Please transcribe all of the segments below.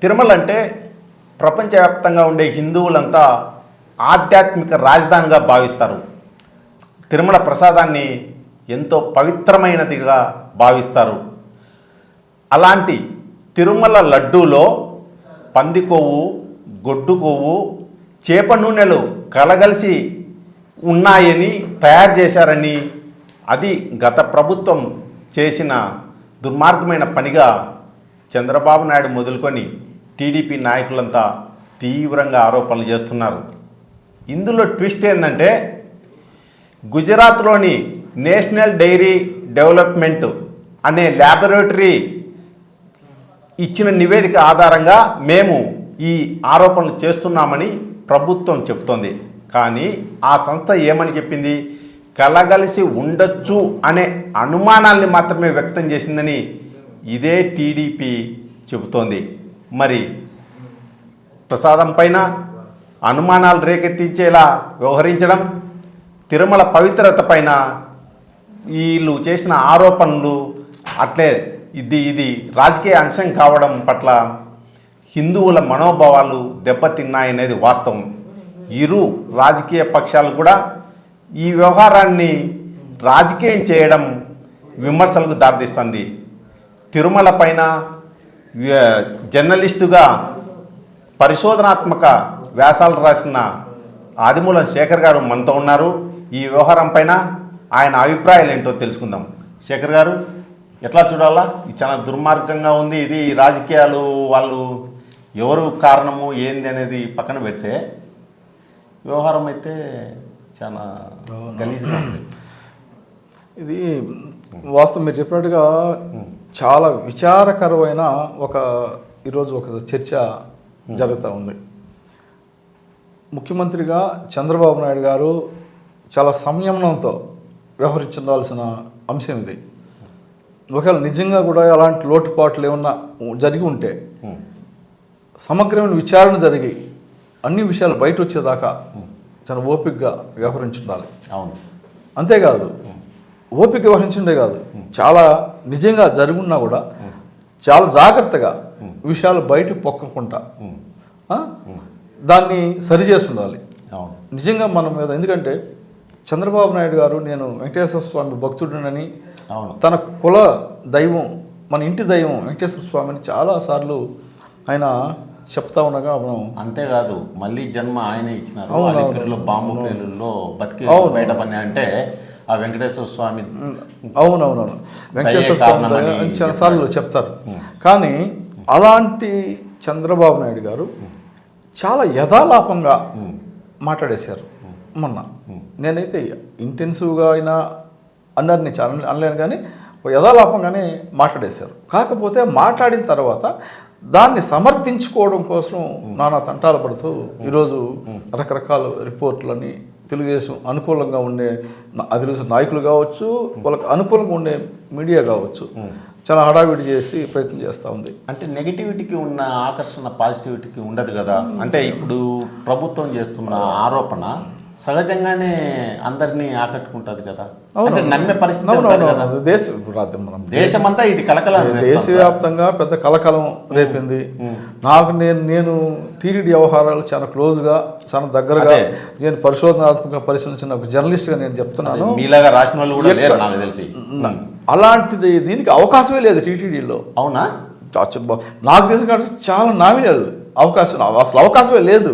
తిరుమల అంటే ప్రపంచవ్యాప్తంగా ఉండే హిందువులంతా ఆధ్యాత్మిక రాజధానిగా భావిస్తారు. తిరుమల ప్రసాదాన్ని ఎంతో పవిత్రమైనదిగా భావిస్తారు. అలాంటి తిరుమల లడ్డూలో పంది కొవ్వు, గొడ్డు కొవ్వు, చేప నూనెలు కలగలిసి ఉన్నాయని తయారు చేశారని, అది గత ప్రభుత్వం చేసిన దుర్మార్గమైన పనిగా చంద్రబాబు నాయుడు మొదలుకొని టీడీపీ నాయకులంతా తీవ్రంగా ఆరోపణలు చేస్తున్నారు. ఇందులో ట్విస్ట్ ఏంటంటే గుజరాత్లోని నేషనల్ డైరీ డెవలప్మెంట్ అనే ల్యాబొరేటరీ ఇచ్చిన నివేదిక ఆధారంగా మేము ఈ ఆరోపణలు చేస్తున్నామని ప్రభుత్వం చెబుతోంది. కానీ ఆ సంస్థ ఏమని చెప్పింది? కలగలిసి ఉండొచ్చు అనే అనుమానాల్ని మాత్రమే వ్యక్తం చేసిందని ఇదే టీడీపీ చెబుతోంది. మరి ప్రసాదం పైన అనుమానాలు రేకెత్తించేలా వ్యవహరించడం, తిరుమల పవిత్రత పైన వీళ్ళు చేసిన ఆరోపణలు అట్లే ఇది రాజకీయ అంశం కావడం పట్ల హిందువుల మనోభావాలు దెబ్బతిన్నాయనేది వాస్తవం. ఇరు రాజకీయ పక్షాలు కూడా ఈ వ్యవహారాన్ని రాజకీయం చేయడం విమర్శలకు దారితీస్తుంది. తిరుమల పైన జర్నలిస్టుగా పరిశోధనాత్మక వ్యాసాలు రాసిన ఆదిమూలం శేఖర్ గారు మనతో ఉన్నారు. ఈ వ్యవహారం పైన ఆయన అభిప్రాయాలు ఏంటో తెలుసుకుందాం. శేఖర్ గారు, ఎట్లా చూడాలా? ఇది చాలా దుర్మార్గంగా ఉంది. ఇది రాజకీయాలు వాళ్ళు ఎవరు కారణము ఏంది అనేది పక్కన పెడితే వ్యవహారం అయితే చాలా గలీజ్గా ఉంది. ఇది వాస్తవం మీరు చెప్పినట్టుగా చాలా విచారకరమైన ఈరోజు ఒక చర్చ జరుగుతూ ఉంది. ముఖ్యమంత్రిగా చంద్రబాబు నాయుడు గారు చాలా సంయమనంతో వ్యవహరించాల్సిన అంశం ఇది. ఒకవేళ నిజంగా కూడా అలాంటి లోటుపాట్లు ఏమన్నా జరిగి ఉంటే సమగ్రమైన విచారణ జరిగి అన్ని విషయాలు బయట వచ్చేదాకా చాలా ఓపికగా వ్యవహరించుండాలి. అవును, అంతేకాదు ఓపిక వ్యవహరించుండే కాదు, చాలా నిజంగా జరుగున్నా కూడా చాలా జాగ్రత్తగా విషయాలు బయటకు పొక్కకుండా దాన్ని సరిచేసి ఉండాలి. నిజంగా మన మీద, ఎందుకంటే చంద్రబాబు నాయుడు గారు నేను వెంకటేశ్వర స్వామి భక్తుడినని, తన కుల దైవం మన ఇంటి దైవం వెంకటేశ్వర స్వామిని చాలాసార్లు ఆయన చెప్తా ఉండగా మనం, అంతేకాదు మళ్ళీ జన్మ ఆయన ఇచ్చినారు. బాంబు పేలుల్లో బతికి బయట పని అంటే ఆ వెంకటేశ్వర స్వామి. అవునవునవును, వెంకటేశ్వర స్వామి చాలాసార్లు చెప్తారు. కానీ అలాంటి చంద్రబాబు నాయుడు గారు చాలా యథాలాపంగా మాట్లాడేశారు మొన్న. నేనైతే ఇంటెన్సివ్గా అయినా అన్నారని చాలా అనలేను, కానీ యథాలాపంగానే మాట్లాడేశారు. కాకపోతే మాట్లాడిన తర్వాత దాన్ని సమర్థించుకోవడం కోసం నానా తంటాలు పడుతూ ఈరోజు రకరకాల రిపోర్ట్లని తెలుగుదేశం అనుకూలంగా ఉండే తెలుగుదేశం నాయకులు కావచ్చు, వాళ్ళకి అనుకూలంగా ఉండే మీడియా కావచ్చు, చాలా హడావిడి చేసి ప్రయత్నం చేస్తూ ఉంది. అంటే నెగిటివిటీకి ఉన్న ఆకర్షణ పాజిటివిటీకి ఉండదు కదా. అంటే ఇప్పుడు ప్రభుత్వం చేస్తున్న ఆరోపణ సహజంగానే అందరినీ ఆకట్టుకుంటుంది కదా. అంటే నమ్మే పరిస్థితి దేశమంతా ఇది కలకలం, దేశవ్యాప్తంగా పెద్ద కలకలం రేపింది. నేను టీటీడీ వ్యవహారాలు చాలా క్లోజ్గా, చాలా దగ్గరగా నేను పరిశోధనాత్మక పరిశీలించిన ఒక జర్నలిస్ట్గా నేను చెప్తున్నాను. మీలాగా రాసిన వాళ్ళు కూడా లేరు నాకు తెలిసి. అలాంటిది దీనికి అవకాశమే లేదు టీటీడీలో. అవునా? నాకు తెలిసిన కాడికి చాలా నామినల్ అవకాశం, అసలు అవకాశమే లేదు.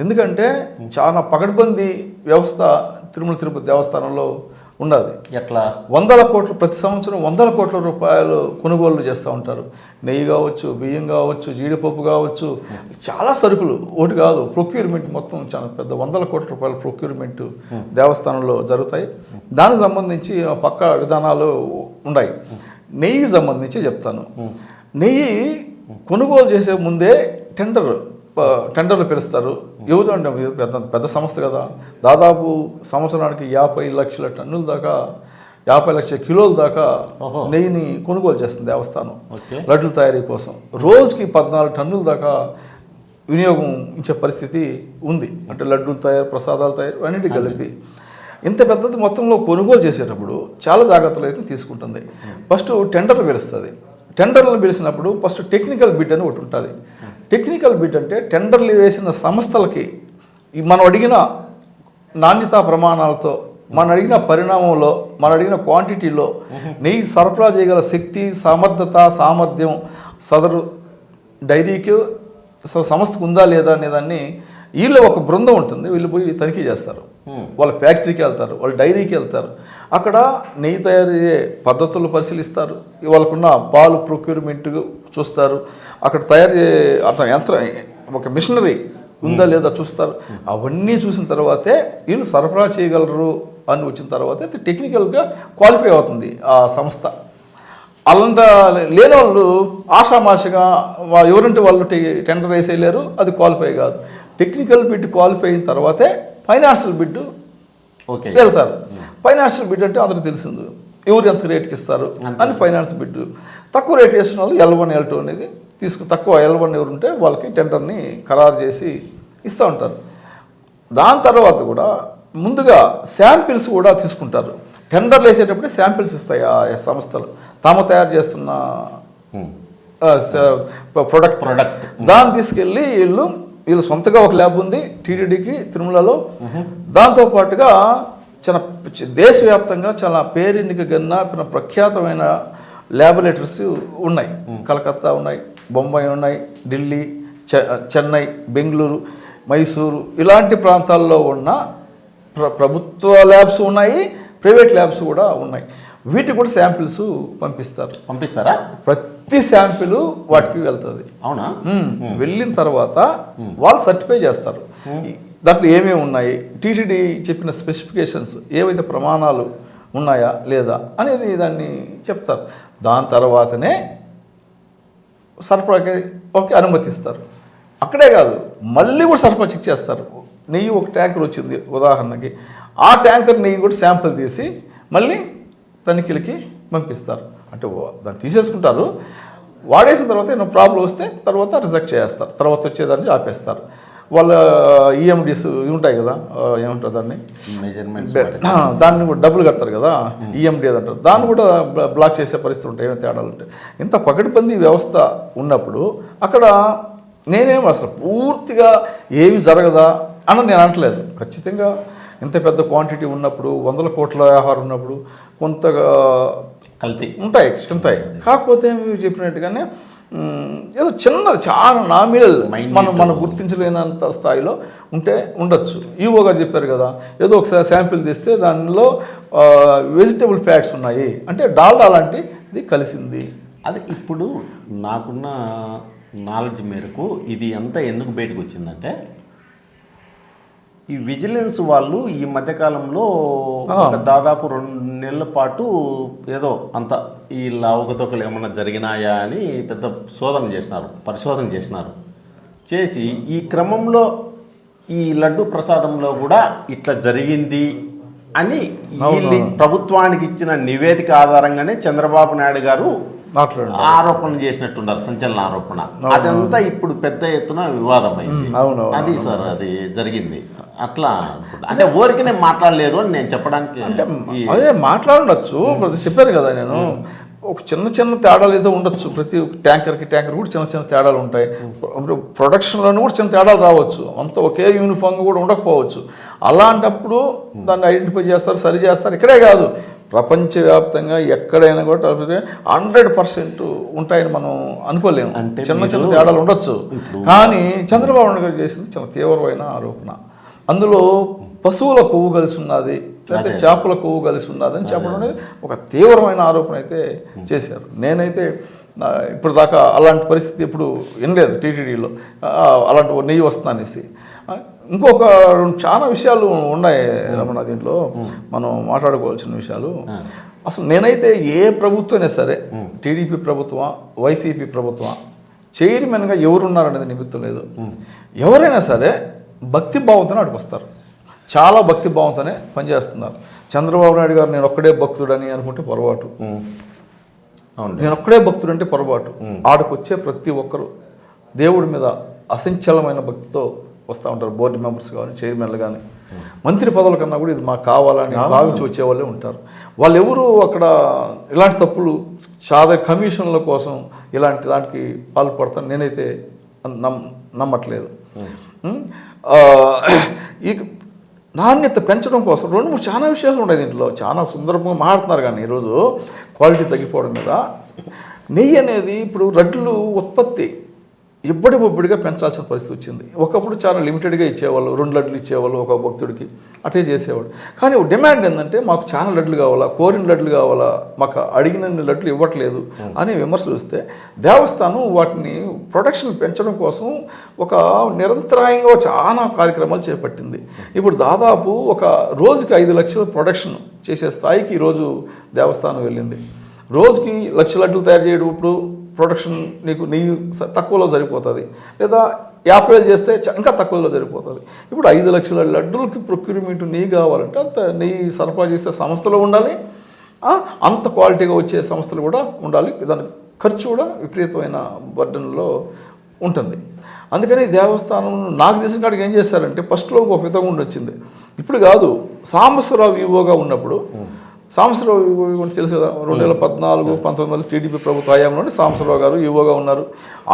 ఎందుకంటే చాలా పకడ్బందీ వ్యవస్థ తిరుపతి దేవస్థానంలో ఉన్నది. ఎట్లా 100 కోట్లు ప్రతి సంవత్సరం 100 కోట్ల రూపాయలు కొనుగోలు చేస్తూ ఉంటారు. నెయ్యి కావచ్చు, బియ్యం కావచ్చు, జీడిపప్పు కావచ్చు, చాలా సరుకులు ఒకటి కాదు, ప్రొక్యూర్మెంట్ మొత్తం చాలా పెద్ద 100 కోట్ల రూపాయల ప్రొక్యూర్మెంట్ దేవస్థానంలో జరుగుతాయి. దానికి సంబంధించి పక్క విధానాలు ఉన్నాయి. నెయ్యికి సంబంధించి చెప్తాను. నెయ్యి కొనుగోలు చేసే ముందే టెండర్లు పిలుస్తారు. ఎవరు అంటే పెద్ద సంస్థ కదా, దాదాపు సంవత్సరానికి 50 లక్షల టన్నుల దాకా, 50 లక్షల కిలోల దాకా నెయ్యిని కొనుగోలు చేస్తుంది దేవస్థానం లడ్డుల తయారీ కోసం. రోజుకి 14 టన్నుల దాకా వినియోగం ఇచ్చే పరిస్థితి ఉంది. అంటే లడ్డూలు తయారు, ప్రసాదాలు తయారు అన్నిటి కలిపి ఇంత పెద్దది మొత్తంలో కొనుగోలు చేసేటప్పుడు చాలా జాగ్రత్తలు అయితే తీసుకుంటుంది. ఫస్ట్ టెండర్లు పిలుస్తుంది. టెండర్లు పిలిచినప్పుడు ఫస్ట్ టెక్నికల్ బిడ్ అని ఒకటి ఉంటుంది. టెక్నికల్ బిడ్ అంటే టెండర్లు వేసిన సంస్థలకి మనం అడిగిన నాణ్యతా ప్రమాణాలతో మనం అడిగిన పరిణామంలో మనం అడిగిన క్వాంటిటీలో నెయ్యి సరఫరా చేయగల శక్తి సామర్థ్యం సదరు డైరీకి సంస్థకు ఉందా లేదా అనేదాన్ని వీళ్ళు ఒక బృందం ఉంటుంది, వీళ్ళు పోయి తనిఖీ చేస్తారు. వాళ్ళ ఫ్యాక్టరీకి వెళ్తారు, వాళ్ళ డైరీకి వెళ్తారు, అక్కడ నెయ్యి తయారయ్యే పద్ధతులు పరిశీలిస్తారు, వాళ్ళకున్న పాలు ప్రొక్యూర్మెంట్ చూస్తారు, అక్కడ తయారు యంత్రం ఒక మిషనరీ ఉందా లేదా చూస్తారు. అవన్నీ చూసిన తర్వాతే వీళ్ళు సరఫరా చేయగలరు అని వచ్చిన తర్వాతే టెక్నికల్గా క్వాలిఫై అవుతుంది ఆ సంస్థ. అలంతా లేని వాళ్ళు ఆషామాషగా ఎవరంటే వాళ్ళు టెండర్ వేసేయలేరు, అది క్వాలిఫై కాదు. టెక్నికల్ బిడ్ క్వాలిఫై అయిన తర్వాతే ఫైనాన్షియల్ బిడ్ వెళ్తారు. ఫైనాన్షియల్ బిడ్ అంటే అందరికీ తెలిసింది, ఎవరు ఎంత రేట్కి ఇస్తారు అని ఫైనాన్స్ బిడ్. తక్కువ రేట్ వేసిన వాళ్ళు L1 L2 అనేది తక్కువ L1 ఎవరు ఉంటే వాళ్ళకి టెండర్ని ఖరారు చేసి ఇస్తూ ఉంటారు. దాని తర్వాత కూడా ముందుగా శాంపిల్స్ కూడా తీసుకుంటారు. టెండర్లు వేసేటప్పుడే శాంపిల్స్ ఇస్తాయి ఆ సంస్థలు తాము తయారు చేస్తున్న ప్రొడక్ట్. దాన్ని తీసుకెళ్ళి వీళ్ళు సొంతగా ఒక ల్యాబ్ ఉంది టీటీడీకి తిరుమలలో. దాంతోపాటుగా చాలా దేశవ్యాప్తంగా చాలా పేరెన్నికగన్న ప్రఖ్యాతమైన ల్యాబొరేటరీస్ ఉన్నాయి. కలకత్తా ఉన్నాయి, బొంబాయి ఉన్నాయి, ఢిల్లీ, చెన్నై, బెంగళూరు, మైసూరు ఇలాంటి ప్రాంతాల్లో ఉన్న ప్రభుత్వ ల్యాబ్స్ ఉన్నాయి, ప్రైవేట్ ల్యాబ్స్ కూడా ఉన్నాయి. వీటికి కూడా శాంపిల్స్ పంపిస్తారా? ప్రతి శాంపిల్ వాటికి వెళ్తుంది. అవునా? వెళ్ళిన తర్వాత వాళ్ళు సర్టిఫై చేస్తారు దాంట్లో ఏమేమి ఉన్నాయి, టీటీడీ చెప్పిన స్పెసిఫికేషన్స్ ఏవైతే ప్రమాణాలు ఉన్నాయా లేదా అనేది దాన్ని చెప్తారు. దాని తర్వాతనే సరఫరాకి అనుమతిస్తారు. అక్కడే కాదు, మళ్ళీ కూడా సరఫరా చెక్ చేస్తారు. నెయ్యి ఒక ట్యాంకర్ వచ్చింది ఉదాహరణకి, ఆ ట్యాంకర్ నెయ్యి కూడా శాంపిల్ తీసి మళ్ళీ తనిఖీలకి పంపిస్తారు. అంటే దాన్ని తీసేసుకుంటారు, వాడేసిన తర్వాత ఏమైనా ప్రాబ్లం వస్తే తర్వాత రిజెక్ట్ చేస్తారు, తర్వాత వచ్చేదాన్ని ఆపేస్తారు. వాళ్ళ ఈఎండీస్ ఉంటాయి కదా, ఏమంటారు దాన్ని, దాన్ని కూడా డబ్బులు కడతారు కదా, ఈఎండీ అంటారు, దాన్ని కూడా బ్లాక్ చేసే పరిస్థితి ఉంటాయి ఏమైనా తేడాలు ఉంటాయి. ఇంత పకడ్బందీ వ్యవస్థ ఉన్నప్పుడు అక్కడ నేనేమో అసలు పూర్తిగా ఏమి జరగదా అని నేను అనట్లేదు. ఖచ్చితంగా ఇంత పెద్ద క్వాంటిటీ ఉన్నప్పుడు, 100 కోట్ల వ్యవహారం ఉన్నప్పుడు కొంతగా కల్తీ ఉంటాయి. కాకపోతే మీరు చెప్పినట్టుగానే ఏదో చిన్నది, చాలా నామినల్, మనం గుర్తించలేనంత స్థాయిలో ఉండొచ్చు. ఈవో గారు చెప్పారు కదా, ఏదో ఒకసారి శాంపిల్ తీస్తే దానిలో వెజిటబుల్ ఫ్యాట్స్ ఉన్నాయి అంటే డాల్డా లాంటిది కలిసింది. అది ఇప్పుడు నాకున్న నాలెడ్జ్ మేరకు ఇది అంతా ఎందుకు బయటకు వచ్చిందంటే, ఈ విజిలెన్స్ వాళ్ళు ఈ మధ్యకాలంలో దాదాపు 2 నెలల పాటు ఏదో అంత ఈ అవకతవకలు ఏమన్నా జరిగినాయా అని పెద్ద పరిశోధన చేసినారు. చేసి ఈ క్రమంలో ఈ లడ్డు ప్రసాదంలో కూడా ఇట్లా జరిగింది అని ప్రభుత్వానికి ఇచ్చిన నివేదిక ఆధారంగానే చంద్రబాబు నాయుడు గారు ఆరోపణలు చేసినట్టున్నారు, సంచలన ఆరోపణ. అదంతా ఇప్పుడు పెద్ద ఎత్తున వివాదం అయింది. అది సార్ అది జరిగింది. అట్లా అంటే ఊరికనే మాట్లాడలేదు అని నేను చెప్పడానికి, అంటే అదే మాట్లాడచ్చు. చెప్పారు కదా నేను, ఒక చిన్న తేడాలు ఏదో ఉండొచ్చు. ప్రతి ట్యాంకర్ కూడా చిన్న తేడాలు ఉంటాయి. ప్రొడక్షన్లోనూ కూడా చిన్న తేడాలు రావచ్చు, అంత ఒకే యూనిఫామ్గా కూడా ఉండకపోవచ్చు. అలాంటప్పుడు దాన్ని ఐడెంటిఫై చేస్తారు, సరి చేస్తారు. ఇక్కడే కాదు, ప్రపంచవ్యాప్తంగా ఎక్కడైనా కూడా 100% ఉంటాయని మనం అనుకోలేము. చిన్న తేడాలు ఉండొచ్చు. కానీ చంద్రబాబు నాయుడు గారు చేసింది చాలా తీవ్రమైన ఆరోపణ. అందులో పశువుల కొవ్వు కలిసి ఉన్నది, లేకపోతే చేపల కొవ్వు కలిసి ఉన్నది అని చెప్పడం అనేది ఒక తీవ్రమైన ఆరోపణ అయితే చేశారు. నేనైతే ఇప్పుడు దాకా అలాంటి పరిస్థితి ఇప్పుడు వినలేదు టీటీడీలో, అలాంటి నెయ్యి వస్తుందనేసి. ఇంకొక చాలా విషయాలు ఉన్నాయి రమణ, దీంట్లో మనం మాట్లాడుకోవాల్సిన విషయాలు. అసలు నేనైతే ఏ ప్రభుత్వమైనా సరే, టీడీపీ ప్రభుత్వం, వైసీపీ ప్రభుత్వం, చైర్మన్గా ఎవరున్నారనేది నిమిత్తం లేదు. ఎవరైనా సరే భక్తి భావంతోనే అక్కడికి వస్తారు, చాలా భక్తి భావంతోనే పనిచేస్తున్నారు. చంద్రబాబు నాయుడు గారు నేను ఒక్కడే భక్తుడని అనుకుంటే పొరపాటు, నేను ఒక్కడే భక్తుడు అంటే పొరపాటు. ఆడికి వచ్చే ప్రతి ఒక్కరు దేవుడి మీద అసంచలమైన భక్తితో వస్తూ ఉంటారు. బోర్డు మెంబర్స్ కానీ, చైర్మన్లు కానీ, మంత్రి పదవుల కన్నా కూడా ఇది మాకు కావాలని భావించి వచ్చేవాళ్ళే ఉంటారు. వాళ్ళు ఎవరు అక్కడ ఇలాంటి తప్పులు కమిషన్ల కోసం ఇలాంటి దానికి పాల్పడతాను నేనైతే నమ్మట్లేదు. ఈ నాణ్యత పెంచడం కోసం 2-3 చాలా విషయాలు ఉన్నాయి దీంట్లో. చాలా సుందరంగా మాట్లాడుతున్నారు కానీ ఈరోజు క్వాలిటీ తగ్గిపోవడం మీద. నెయ్యి అనేది ఇప్పుడు లడ్డులు ఉత్పత్తి ఇబ్బడిగా పెంచాల్సిన పరిస్థితి వచ్చింది. ఒకప్పుడు చాలా లిమిటెడ్గా ఇచ్చేవాళ్ళు, 2 లడ్లు ఇచ్చేవాళ్ళు ఒక భక్తుడికి, అటే చేసేవాడు. కానీ డిమాండ్ ఏంటంటే మాకు చాలా లడ్లు కావాలా, కోరిన లడ్లు కావాలా, మాకు అడిగిన లడ్లు ఇవ్వట్లేదు అనే విమర్శలు వస్తే దేవస్థానం వాటిని ప్రొడక్షన్ పెంచడం కోసం ఒక నిరంతరాయంగా చాలా కార్యక్రమాలు చేపట్టింది. ఇప్పుడు దాదాపు ఒక రోజుకి 5 లక్షల ప్రొడక్షన్ చేసే స్థాయికి ఈరోజు దేవస్థానం వెళ్ళింది. రోజుకి 1 లక్ష లడ్లు తయారు చేయడం ఇప్పుడు ప్రొడక్షన్ నీకు నెయ్యి తక్కువలో సరిపోతుంది, లేదా 50,000 చేస్తే ఇంకా తక్కువలో సరిపోతుంది. ఇప్పుడు 5 లక్షల లడ్డులకి ప్రొక్యూర్మెంట్ నెయ్యి కావాలంటే అంత నెయ్యి సరఫరా చేసే సంస్థలు ఉండాలి, అంత క్వాలిటీగా వచ్చే సంస్థలు కూడా ఉండాలి. దాని ఖర్చు కూడా విపరీతమైన బర్డన్లో ఉంటుంది. అందుకని దేవస్థానం నాకు తెలిసిన కాడికి ఏం చేశారంటే ఫస్ట్లో ఒక విధంగా వచ్చింది, ఇప్పుడు కాదు. సాంబశివరావు ఈవోగా ఉన్నప్పుడు, సాంబశివరావు గురించి తెలుసు కదా, 2014-19 టీడీపీ ప్రభుత్వ హయాంలోనే సాంబశివరావు గారు ఈవోగా ఉన్నారు.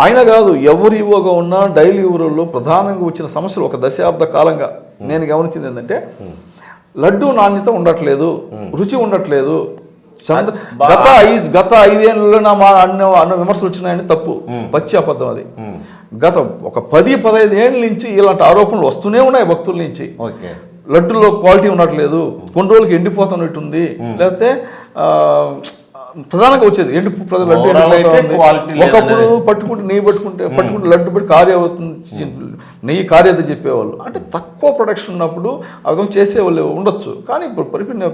ఆయన కాదు, ఎవరు ఈవోగా ఉన్నా డైలీ ఊరుల్లో ప్రధానంగా వచ్చిన సమస్యలు ఒక దశాబ్ద కాలంగా నేను గమనించింది ఏంటంటే లడ్డు నాణ్యత ఉండట్లేదు, రుచి ఉండట్లేదు. గత 5 ఏళ్ళలో అన్న విమర్శలు వచ్చినాయని తప్పు, పచ్చి అబద్ధం అది. గత ఒక 10-15 ఏళ్ళ నుంచి ఇలాంటి ఆరోపణలు వస్తూనే ఉన్నాయి భక్తుల నుంచి. లడ్డులో క్వాలిటీ ఉండట్లేదు, కొన్ని రోజులకి ఎండిపోతున్నట్టుంది, లేకపోతే ప్రధానంగా వచ్చేది లడ్డు ఎండిపోతుంది. ఒకప్పుడు నెయ్యి పట్టుకుంటే లడ్డు బట్టి కార్య అవుతుంది, నెయ్యి కార్యత చెప్పేవాళ్ళు. అంటే తక్కువ ప్రొడక్షన్ ఉన్నప్పుడు అర్థం చేసేవాళ్ళు ఉండొచ్చు, కానీ ఇప్పుడు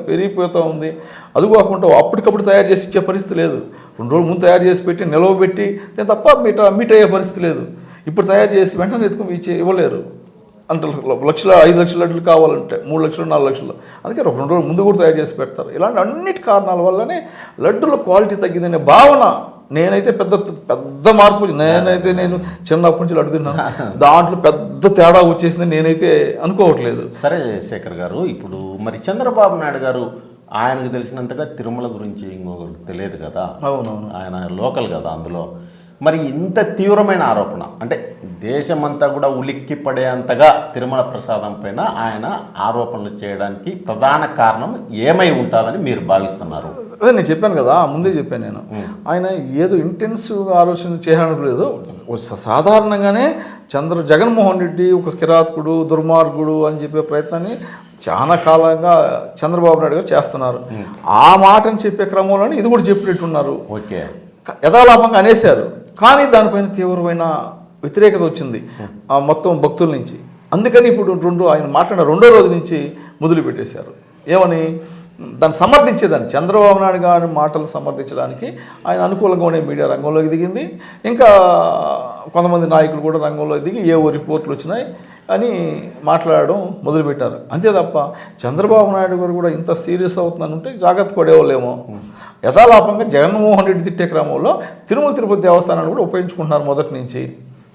పెరిగిపోతూ ఉంది. అది కాకుండా అప్పటికప్పుడు తయారు చేసి ఇచ్చే పరిస్థితి లేదు. 2 రోజుల ముందు తయారు చేసి పెట్టి నిలవబెట్టి తప్ప మీట్ అయ్యే పరిస్థితి లేదు. ఇప్పుడు తయారు చేసి వెంటనే ఎత్తుకుని ఇవ్వలేరు. అంటే 5 లక్షల లడ్లు కావాలంటే 3 లక్షలు 4 లక్షలు, అందుకే 2 రోజులు ముందు కూడా తయారు చేసి పెడతారు. ఇలాంటి అన్నిటి కారణాల వల్లనే లడ్డుల క్వాలిటీ తగ్గిందనే భావన. నేనైతే పెద్ద మార్పు, నేను చిన్నప్పటి నుంచి లడ్డు తిన్నాను, దాంట్లో పెద్ద తేడా వచ్చేసింది నేనైతే అనుకోవట్లేదు. సరే శేఖర్ గారు, ఇప్పుడు మరి చంద్రబాబు నాయుడు గారు ఆయనకు తెలిసినంతగా తిరుమల గురించి ఇంకొకరికి తెలియదు కదా. అవునవును, ఆయన లోకల్ కదా. అందులో మరి ఇంత తీవ్రమైన ఆరోపణ అంటే దేశమంతా కూడా ఉలిక్కి పడేంతగా తిరుమల ప్రసాదం పైన ఆయన ఆరోపణలు చేయడానికి ప్రధాన కారణం ఏమై ఉంటుందని మీరు భావిస్తున్నారు? అదే నేను చెప్పాను కదా, ముందే చెప్పాను నేను. ఆయన ఏదో ఇంటెన్సివ్గా ఆలోచన చేయలేదు. సాధారణంగానే జగన్మోహన్ రెడ్డి ఒక కిరాతకుడు, దుర్మార్గుడు అని చెప్పే ప్రయత్నాన్ని చాలా కాలంగా చంద్రబాబు నాయుడు గారు చేస్తున్నారు. ఆ మాటని చెప్పే క్రమంలోనే ఇది కూడా చెప్పినట్టున్నారు. ఓకే, యథాలాపంగా అనేశారు, కానీ దానిపైన తీవ్రమైన వ్యతిరేకత వచ్చింది మొత్తం భక్తుల నుంచి. అందుకని ఇప్పుడు ఆయన మాట్లాడిన 2వ రోజు నుంచి మొదలుపెట్టేశారు. ఏమని దాన్ని సమర్థించేదాన్ని, చంద్రబాబు నాయుడు గారి మాటలు సమర్థించడానికి ఆయన అనుకూలంగా ఉండే మీడియా రంగంలోకి దిగింది. ఇంకా కొంతమంది నాయకులు కూడా రంగంలోకి దిగి ఏవో రిపోర్ట్లు వచ్చినాయి అని మాట్లాడడం మొదలుపెట్టారు. అంతే తప్ప చంద్రబాబు నాయుడు గారు కూడా ఇంత సీరియస్ అవుతుందంటే జాగ్రత్త పడేవాళ్ళేమో. యథాలాపంగా జగన్మోహన్ రెడ్డి తిట్టే క్రమంలో తిరుమల తిరుపతి దేవస్థానాన్ని కూడా ఉపయోగించుకుంటున్నారు మొదటి నుంచి.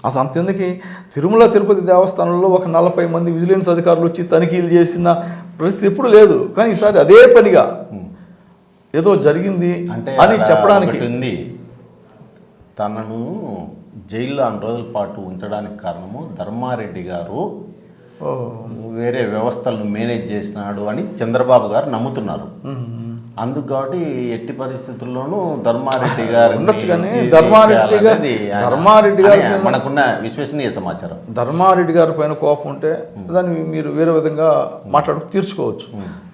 అసలు అంతెందుకు, తిరుమల తిరుపతి దేవస్థానంలో ఒక 40 మంది విజిలెన్స్ అధికారులు వచ్చి తనిఖీలు చేసిన పరిస్థితి ఎప్పుడు లేదు. కానీ ఈసారి అదే పనిగా ఏదో జరిగింది అని చెప్పడానికి ఉంది. తనను జైల్లో 2 రోజుల పాటు ఉంచడానికి కారణము ధర్మారెడ్డి గారు వేరే వ్యవస్థలను మేనేజ్ చేసినాడు అని చంద్రబాబు గారు నమ్ముతున్నారు. అందుకు కాబట్టి ఎట్టి పరిస్థితుల్లోనూ ధర్మారెడ్డి గారు ఉండొచ్చు. కానీ ధర్మారెడ్డి గారు మనకున్న విశ్వసనీయ సమాచారం, ధర్మారెడ్డి గారి పైన కోపం ఉంటే దాన్ని మీరు వేరే విధంగా తీర్చుకోవచ్చు.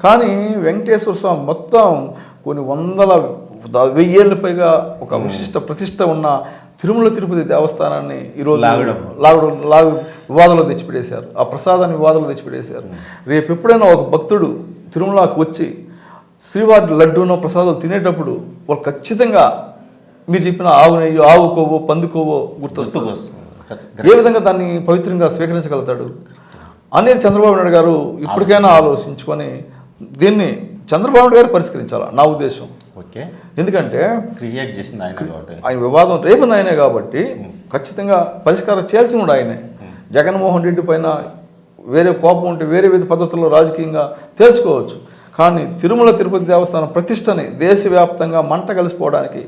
కానీ వెంకటేశ్వర స్వామి మొత్తం కొన్ని 1000 ఏళ్ళ పైగా ఒక ప్రతిష్ట ఉన్న తిరుమల తిరుపతి దేవస్థానాన్ని ఈరోజు లాగు వివాదంలో తెచ్చిపెట్టేశారు. ఆ ప్రసాదాన్ని వివాదంలో తెచ్చిపెట్టేశారు. రేపు ఎప్పుడైనా ఒక భక్తుడు తిరుమలకు వచ్చి శ్రీవారి లడ్డూనో ప్రసాదాలు తినేటప్పుడు వాళ్ళు ఖచ్చితంగా మీరు చెప్పిన ఆవు నెయ్యి, ఆవు కొవ్వో, పంది కొవ్వో గుర్తొస్తుంది. ఏ విధంగా దాన్ని పవిత్రంగా స్వీకరించగలుగుతాడు అనేది చంద్రబాబు నాయుడు గారు ఇప్పటికైనా ఆలోచించుకొని దీన్ని చంద్రబాబు నాయుడు గారు పరిష్కరించాలి నా ఉద్దేశం. ఓకే, ఎందుకంటే క్రియేట్ చేసింది ఆయన వివాదం రేపింది ఆయనే కాబట్టి ఖచ్చితంగా పరిష్కారం చేయాల్సి ఉండే ఆయనే. జగన్మోహన్ రెడ్డి పైన వేరే కోపం ఉంటే వేరే విధ పద్ధతుల్లో రాజకీయంగా తేల్చుకోవచ్చు. కానీ తిరుమల తిరుపతి దేవస్థానం ప్రతిష్టని దేశవ్యాప్తంగా మంట కలిసిపోవడానికి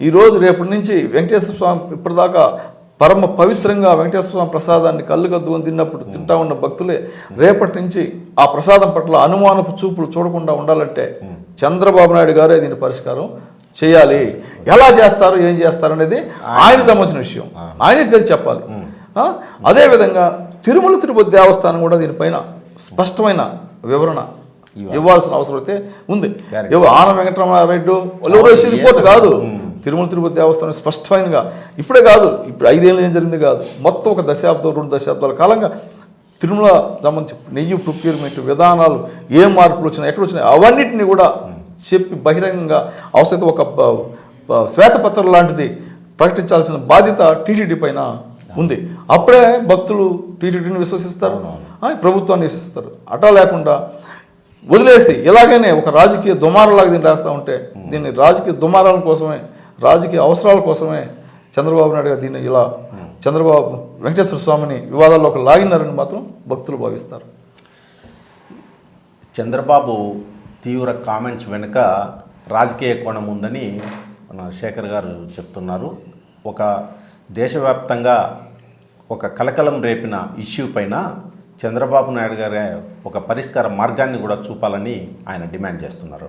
ఈరోజు రేపటి నుంచి వెంకటేశ్వర స్వామి ఇప్పటిదాకా పరమ పవిత్రంగా వెంకటేశ్వర స్వామి ప్రసాదాన్ని కళ్ళు కద్దుకొని తింటా ఉన్న భక్తులే రేపటి నుంచి ఆ ప్రసాదం పట్ల అనుమానపు చూపులు చూడకుండా ఉండాలంటే చంద్రబాబు నాయుడు గారే దీని పరిష్కారం చేయాలి. ఎలా చేస్తారు, ఏం చేస్తారు అనేది ఆయనకు సంబంధించిన విషయం, ఆయనే తెలిసి చెప్పాలి. అదేవిధంగా తిరుపతి దేవస్థానం కూడా దీనిపైన స్పష్టమైన వివరణ ఇవ్వాల్సిన అవసరం అయితే ఉంది. ఆన వెంకటరమణారెడ్డి ఎవరో ఇచ్చే రిపోర్ట్ కాదు, తిరుపతి దేవస్థానం స్పష్టమైనగా ఇప్పుడే కాదు, ఇప్పుడు 5 ఏళ్ళు ఏం జరిగింది కాదు, మొత్తం ఒక దశాబ్దం 2 దశాబ్దాల కాలంగా తిరుమల సంబంధించి నెయ్యి ప్రొక్యూర్మెంట్ విధానాలు ఏం మార్పులు వచ్చినాయి, ఎక్కడ వచ్చినాయి, అవన్నిటిని కూడా చెప్పి బహిరంగంగా అవసరమైతే ఒక శ్వేతపత్రం లాంటిది ప్రకటించాల్సిన బాధ్యత టీటీడీ పైన ఉంది. అప్పుడే భక్తులు టీటీడీని విశ్వసిస్తారు, ప్రభుత్వాన్ని విశ్వసిస్తారు. అటా లేకుండా వదిలేసి ఇలాగనే ఒక రాజకీయ దుమారలాగా దీన్ని రాస్తూ ఉంటే దీన్ని రాజకీయ దుమారాల కోసమే, రాజకీయ అవసరాల కోసమే చంద్రబాబు నాయుడు గారు దీన్ని ఇలా వెంకటేశ్వర స్వామిని వివాదాల్లోకి లాగినారని మాత్రం భక్తులు భావిస్తారు. చంద్రబాబు తీవ్ర కామెంట్స్ వెనుక రాజకీయ కోణం ఉందని మన శేఖర్ గారు చెప్తున్నారు. ఒక దేశవ్యాప్తంగా ఒక కలకలం రేపిన ఇష్యూ పైన చంద్రబాబు నాయుడు గారే ఒక పరిష్కార మార్గాన్ని కూడా చూపాలని ఆయన డిమాండ్ చేస్తున్నారు.